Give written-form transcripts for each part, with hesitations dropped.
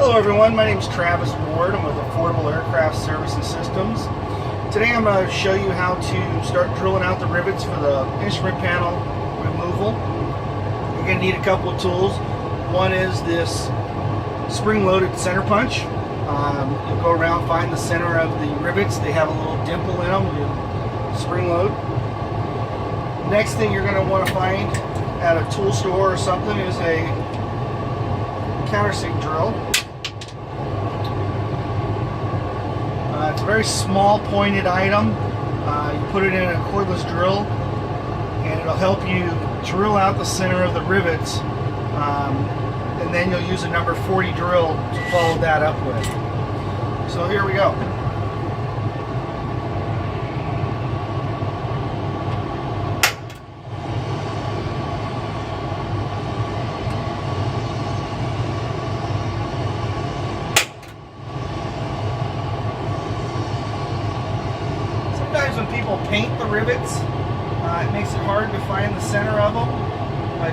Hello everyone, my name is Travis Ward. I'm with Affordable Aircraft Services Systems. Today I'm going to show you how to start drilling out the rivets for the instrument panel removal. You're going to need a couple of tools. One is this spring-loaded center punch. You'll go around, find the center of the rivets. They have a little dimple in them. You spring load. Next thing you're going to want to find at a tool store or something is a countersink drill. It's a very small pointed item. You put it in a cordless drill and it'll help you drill out the center of the rivets, and then you'll use a number 40 drill to follow that up with. So here we go. Sometimes when people paint the rivets, it makes it hard to find the center of them, but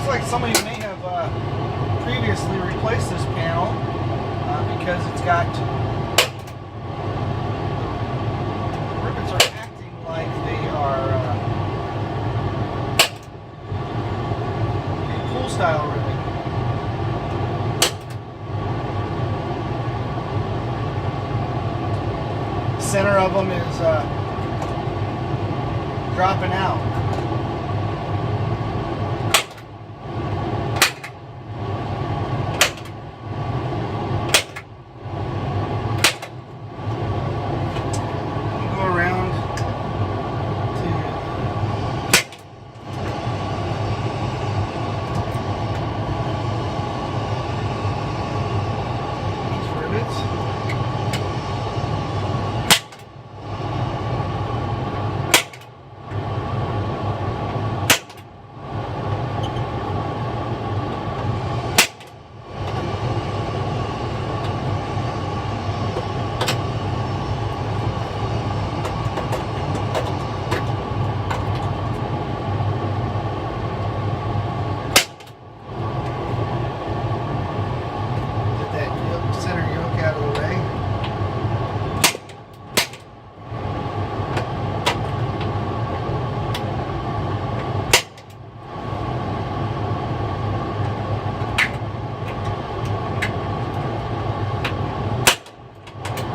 like somebody may have previously replaced this panel because it's got the rivets are acting like they are a pull style rivet. The center of them is dropping out.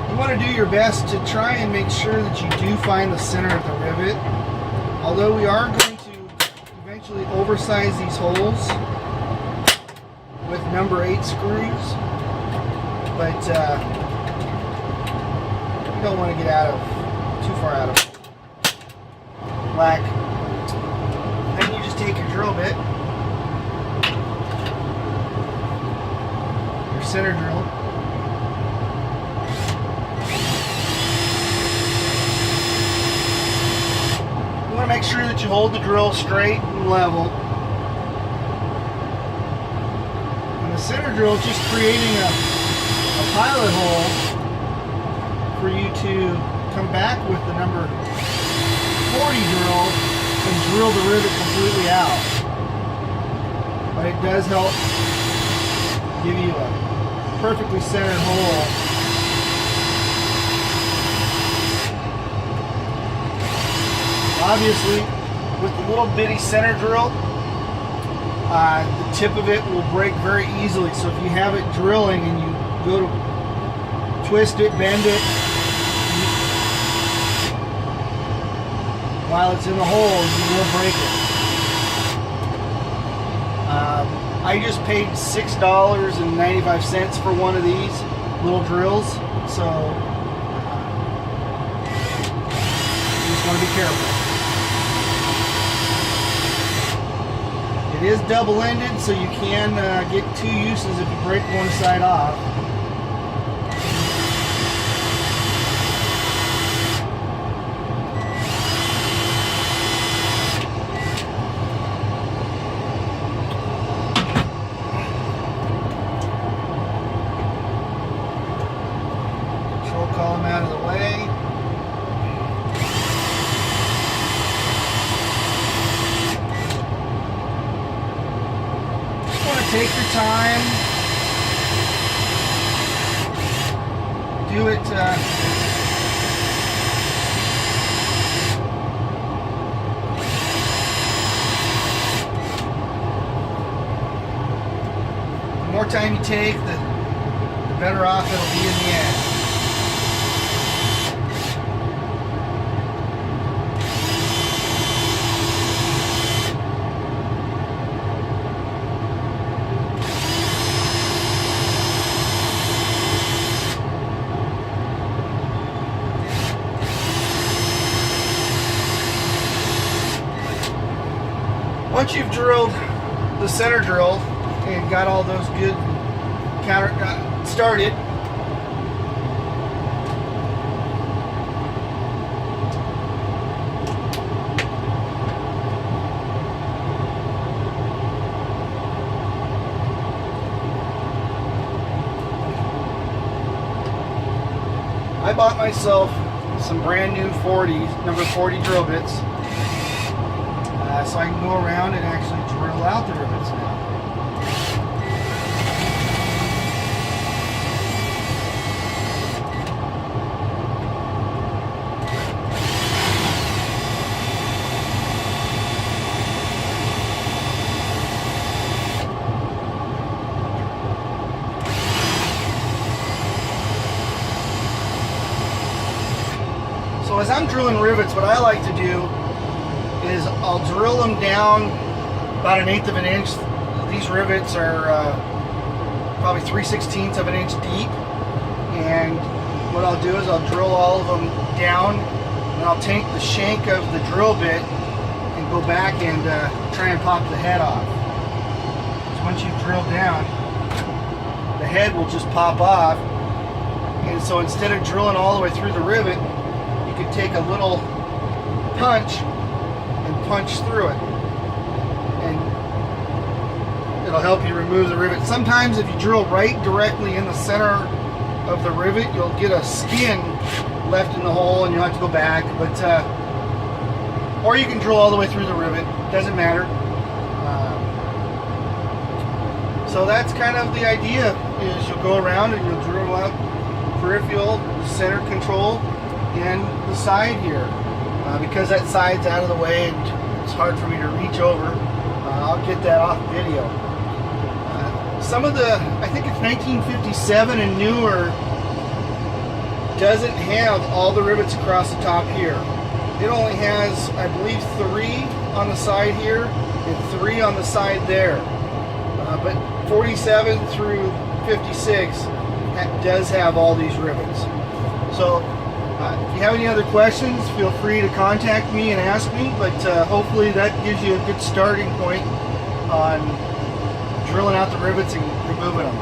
You want to do your best to try and make sure that you do find the center of the rivet. Although we are going to eventually oversize these holes with number 8 screws, but you don't want to get too far out of whack. Then you just take your drill bit, your center drill, make sure that you hold the drill straight and level. And the center drill is just creating a pilot hole for you to come back with the number 40 drill and drill the rivet completely out. But it does help give you a perfectly centered hole. Obviously, with the little bitty center drill, the tip of it will break very easily. So if you have it drilling and you go to twist it, bend it, while it's in the holes, you will break it. I just paid $6.95 for one of these little drills, so you just want to be careful. It is double-ended, so you can get two uses if you break one side off. column out of the way. Just want to take your time. Do it the more time you take, the better off it'll be in the end. Once you've drilled the center drill and got all those good started, I bought myself some brand new 40s, number 40 drill bits, so I can go around and actually drill out the rivets now. So as I'm drilling rivets, what I like to do is I'll drill them down about 1/8 of an inch. These rivets are probably 3/16 of an inch deep, and what I'll do is I'll drill all of them down, and I'll take the shank of the drill bit and go back and try and pop the head off. So once you drill down, the head will just pop off, and so instead of drilling all the way through the rivet, you could take a little punch and punch through it, and it'll help you remove the rivet. Sometimes if you drill right directly in the center of the rivet, you'll get a skin left in the hole and you'll have to go back, but or you can drill all the way through the rivet, doesn't matter. So that's kind of the idea, is you'll go around and you'll drill out peripheral, center control, and the side here. Because that side's out of the way and it's hard for me to reach over, I'll get that off video. Some of the, I think it's 1957 and newer, doesn't have all the rivets across the top here. It only has, I believe, 3 on the side here and 3 on the side there. But 47 through 56 does have all these rivets. So if you have any other questions, feel free to contact me and ask me, but hopefully that gives you a good starting point on drilling out the rivets and removing them.